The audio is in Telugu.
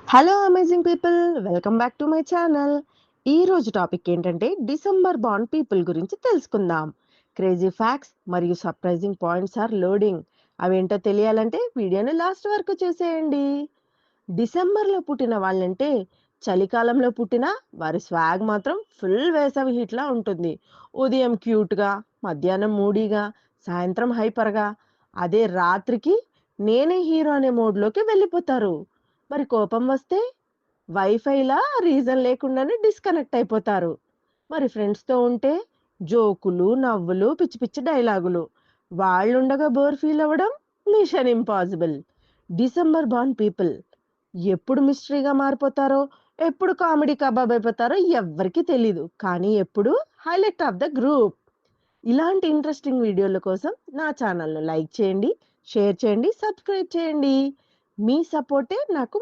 Hello amazing people, welcome back to my channel. ఈ రోజు టాపిక్ ఏంటంటే డిసెంబర్ బాండ్ పీపుల్ గురించి తెలుసుకుందాం. క్రేజీ ఫ్యాక్ట్స్ మరియు సర్ప్రైజింగ్ పాయింట్స్ ఆర్ లోడింగ్. అవేంటో తెలియాలంటే వీడియోని లాస్ట్ వరకు చూసేయండి. డిసెంబర్లో పుట్టిన వాళ్ళంటే చలికాలంలో పుట్టిన వారి స్వాగ్ మాత్రం ఫుల్ వేసవి హీట్లా ఉంటుంది. ఉదయం క్యూట్గా, మధ్యాహ్నం మూడీగా, సాయంత్రం హైపర్గా, అదే రాత్రికి నేనే హీరో అనే మోడ్లోకి వెళ్ళిపోతారు. మరి కోపం వస్తే వైఫైలా రీజన్ లేకుండానే డిస్కనెక్ట్ అయిపోతారు. మరి ఫ్రెండ్స్‌తో ఉంటే జోకులు, నవ్వులు, పిచ్చి పిచ్చి డైలాగులు. వాళ్ళుండగా బోర్ ఫీల్ అవ్వడం mission impossible. December bond people ఎప్పుడు మిస్టరీగా మారిపోతారో, ఎప్పుడు కామెడీ కబాబ్ అయిపోతారో ఎవ్వరికీ తెలీదు. కానీ ఎప్పుడు హైలైట్ ఆఫ్ ద గ్రూప్. ఇలాంటి ఇంట్రెస్టింగ్ వీడియోల కోసం నా ఛానల్‌ను లైక్ చేయండి, షేర్ చేయండి, సబ్స్క్రైబ్ చేయండి. మీ సపోర్టే నాకు